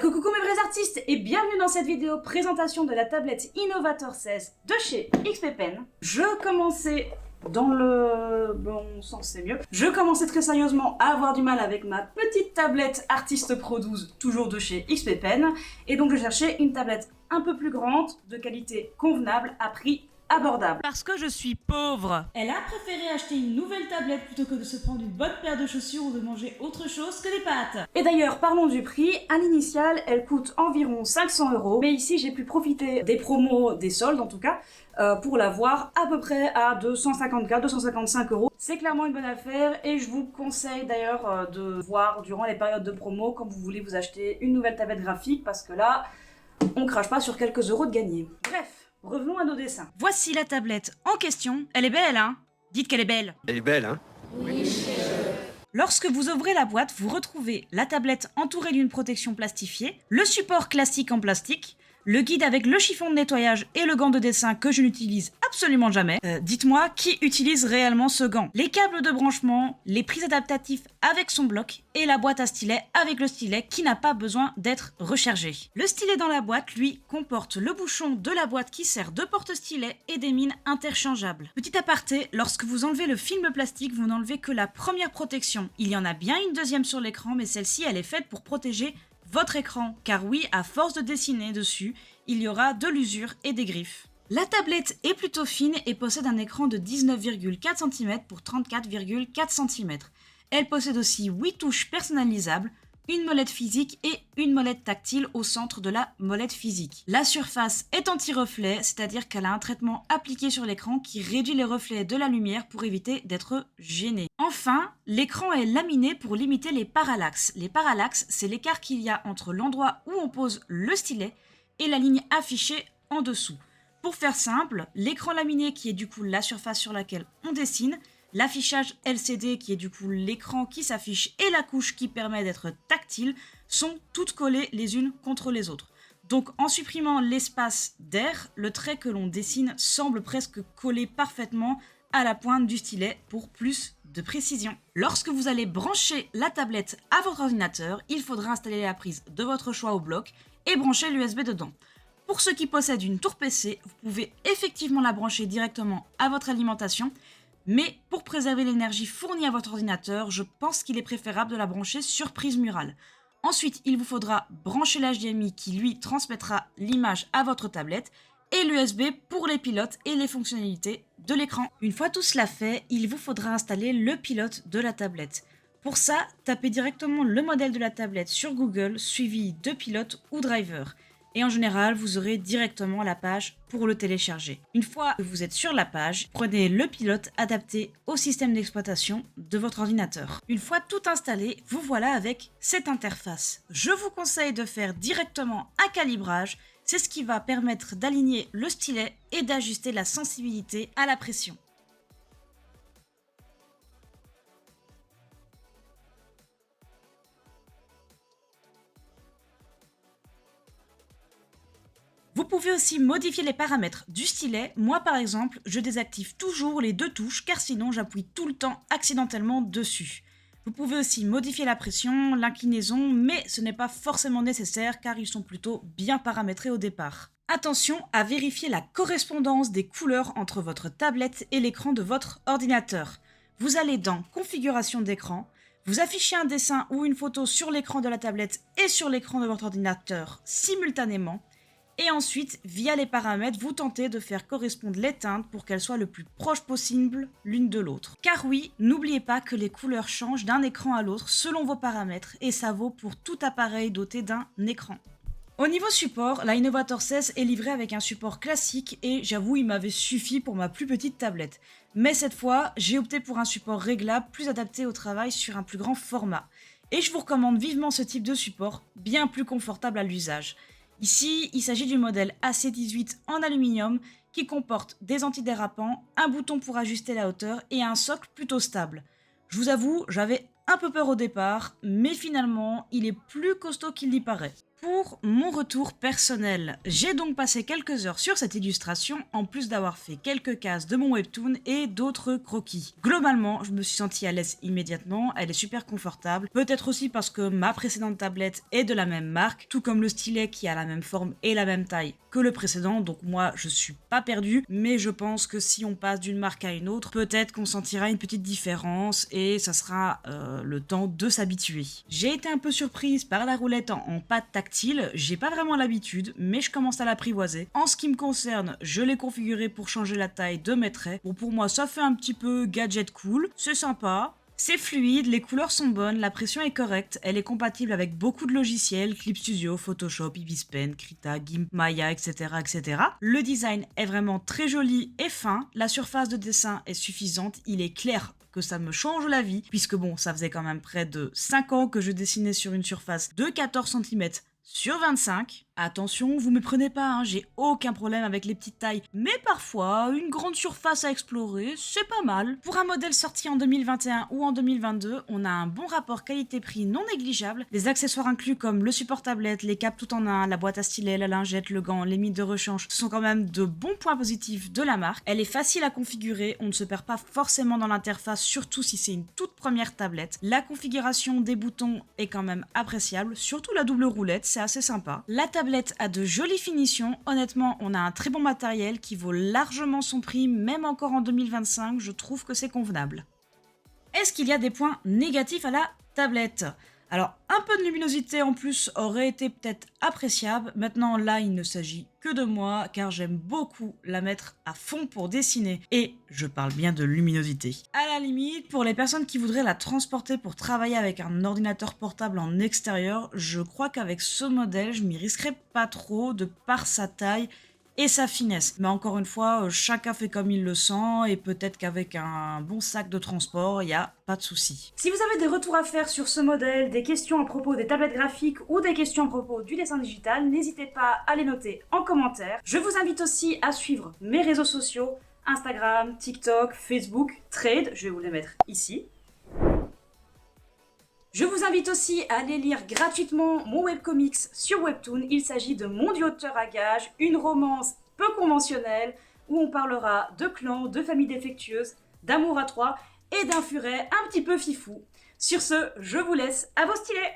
Coucou mes vrais artistes et bienvenue dans cette vidéo présentation de la tablette Innovator 16 de chez XP Pen. Je commençais dans le bon sens, c'est mieux. Je commençais très sérieusement à avoir du mal avec ma petite tablette Artist Pro 12, toujours de chez XP Pen. Et donc je cherchais une tablette un peu plus grande, de qualité convenable, à prix abordable. Parce que je suis pauvre. Elle a préféré acheter une nouvelle tablette plutôt que de se prendre une bonne paire de chaussures ou de manger autre chose que des pâtes. Et d'ailleurs, parlons du prix. À l'initiale, elle coûte environ 500 €. Mais ici, j'ai pu profiter des promos, des soldes en tout cas, pour l'avoir à peu près à 254, 255 €. C'est clairement une bonne affaire et je vous conseille d'ailleurs de voir durant les périodes de promo quand vous voulez vous acheter une nouvelle tablette graphique parce que là, on crache pas sur quelques euros de gagnés. Bref. Revenons à nos dessins. Voici la tablette en question. Elle est belle, hein? Dites qu'elle est belle. Elle est belle, hein? Oui, chérie. Lorsque vous ouvrez la boîte, vous retrouvez la tablette entourée d'une protection plastifiée, le support classique en plastique, le guide avec le chiffon de nettoyage et le gant de dessin que je n'utilise absolument jamais. Dites-moi qui utilise réellement ce gant. Les câbles de branchement, les prises adaptatives avec son bloc et la boîte à stylet avec le stylet qui n'a pas besoin d'être rechargé. Le stylet dans la boîte, lui, comporte le bouchon de la boîte qui sert de porte-stylet et des mines interchangeables. Petit aparté, lorsque vous enlevez le film plastique, vous n'enlevez que la première protection. Il y en a bien une deuxième sur l'écran, mais celle-ci, elle est faite pour protéger votre écran, car oui, à force de dessiner dessus, il y aura de l'usure et des griffes. La tablette est plutôt fine et possède un écran de 19,4 cm pour 34,4 cm. Elle possède aussi 8 touches personnalisables, une molette physique et une molette tactile au centre de la molette physique. La surface est anti-reflet, c'est-à-dire qu'elle a un traitement appliqué sur l'écran qui réduit les reflets de la lumière pour éviter d'être gêné. Enfin, l'écran est laminé pour limiter les parallaxes. Les parallaxes, c'est l'écart qu'il y a entre l'endroit où on pose le stylet et la ligne affichée en dessous. Pour faire simple, l'écran laminé qui est du coup la surface sur laquelle on dessine, l'affichage LCD qui est du coup l'écran qui s'affiche et la couche qui permet d'être tactile sont toutes collées les unes contre les autres. Donc en supprimant l'espace d'air, le trait que l'on dessine semble presque coller parfaitement à la pointe du stylet pour plus de précision. Lorsque vous allez brancher la tablette à votre ordinateur, il faudra installer la prise de votre choix au bloc et brancher l'USB dedans. Pour ceux qui possèdent une tour PC, vous pouvez effectivement la brancher directement à votre alimentation, mais pour préserver l'énergie fournie à votre ordinateur, je pense qu'il est préférable de la brancher sur prise murale. Ensuite, il vous faudra brancher l'HDMI qui lui transmettra l'image à votre tablette et l'USB pour les pilotes et les fonctionnalités de l'écran. Une fois tout cela fait, il vous faudra installer le pilote de la tablette. Pour ça, tapez directement le modèle de la tablette sur Google, suivi de pilote ou driver. Et en général, vous aurez directement la page pour le télécharger. Une fois que vous êtes sur la page, prenez le pilote adapté au système d'exploitation de votre ordinateur. Une fois tout installé, vous voilà avec cette interface. Je vous conseille de faire directement un calibrage, c'est ce qui va permettre d'aligner le stylet et d'ajuster la sensibilité à la pression. Vous pouvez aussi modifier les paramètres du stylet. Moi par exemple, je désactive toujours les deux touches car sinon j'appuie tout le temps accidentellement dessus. Vous pouvez aussi modifier la pression, l'inclinaison, mais ce n'est pas forcément nécessaire car ils sont plutôt bien paramétrés au départ. Attention à vérifier la correspondance des couleurs entre votre tablette et l'écran de votre ordinateur. Vous allez dans Configuration d'écran, vous affichez un dessin ou une photo sur l'écran de la tablette et sur l'écran de votre ordinateur simultanément. Et ensuite, via les paramètres, vous tentez de faire correspondre les teintes pour qu'elles soient le plus proches possible l'une de l'autre. Car oui, n'oubliez pas que les couleurs changent d'un écran à l'autre selon vos paramètres et ça vaut pour tout appareil doté d'un écran. Au niveau support, la Innovator 16 est livrée avec un support classique et j'avoue il m'avait suffi pour ma plus petite tablette. Mais cette fois, j'ai opté pour un support réglable plus adapté au travail sur un plus grand format. Et je vous recommande vivement ce type de support, bien plus confortable à l'usage. Ici, il s'agit du modèle AC18 en aluminium qui comporte des antidérapants, un bouton pour ajuster la hauteur et un socle plutôt stable. Je vous avoue, j'avais un peu peur au départ, mais finalement, il est plus costaud qu'il n'y paraît. Pour mon retour personnel, j'ai donc passé quelques heures sur cette illustration, en plus d'avoir fait quelques cases de mon webtoon et d'autres croquis. Globalement, je me suis sentie à l'aise immédiatement, elle est super confortable, peut-être aussi parce que ma précédente tablette est de la même marque, tout comme le stylet qui a la même forme et la même taille que le précédent, donc moi je suis pas perdue, mais je pense que si on passe d'une marque à une autre, peut-être qu'on sentira une petite différence et ça sera le temps de s'habituer. J'ai été un peu surprise par la roulette en pâte tactile, j'ai pas vraiment l'habitude, mais je commence à l'apprivoiser. En ce qui me concerne, je l'ai configuré pour changer la taille de mes traits. Bon, pour moi ça fait un petit peu gadget cool, c'est sympa. C'est fluide, les couleurs sont bonnes, la pression est correcte, elle est compatible avec beaucoup de logiciels, Clip Studio, Photoshop, Ibis Pen, Krita, GIMP, Maya, etc., etc. Le design est vraiment très joli et fin, la surface de dessin est suffisante, il est clair que ça me change la vie, puisque bon, ça faisait quand même près de 5 ans que je dessinais sur une surface de 14 cm sur 25. Attention, vous me prenez pas, hein, j'ai aucun problème avec les petites tailles, mais parfois, une grande surface à explorer, c'est pas mal. Pour un modèle sorti en 2021 ou en 2022, on a un bon rapport qualité-prix non négligeable, les accessoires inclus comme le support tablette, les câbles tout en un, la boîte à stylet, la lingette, le gant, les mides de rechange, ce sont quand même de bons points positifs de la marque. Elle est facile à configurer, on ne se perd pas forcément dans l'interface, surtout si c'est une toute première tablette. La configuration des boutons est quand même appréciable, surtout la double roulette, c'est assez sympa. La tablette a de jolies finitions, honnêtement on a un très bon matériel qui vaut largement son prix, même encore en 2025, je trouve que c'est convenable. Est-ce qu'il y a des points négatifs à la tablette ? Alors un peu de luminosité en plus aurait été peut-être appréciable, maintenant là il ne s'agit que de moi car j'aime beaucoup la mettre à fond pour dessiner et je parle bien de luminosité. À la limite, pour les personnes qui voudraient la transporter pour travailler avec un ordinateur portable en extérieur, je crois qu'avec ce modèle je m'y risquerais pas trop de par sa taille et sa finesse. Mais encore une fois, chacun fait comme il le sent et peut-être qu'avec un bon sac de transport, il n'y a pas de souci. Si vous avez des retours à faire sur ce modèle, des questions à propos des tablettes graphiques ou des questions à propos du dessin digital, n'hésitez pas à les noter en commentaire. Je vous invite aussi à suivre mes réseaux sociaux, Instagram, TikTok, Facebook, Trade, je vais vous les mettre ici. Je vous invite aussi à aller lire gratuitement mon webcomics sur Webtoon. Il s'agit de Mon Dieu auteur à gages, une romance peu conventionnelle où on parlera de clans, de familles défectueuses, d'amour à trois et d'un furet un petit peu fifou. Sur ce, je vous laisse à vos stylets!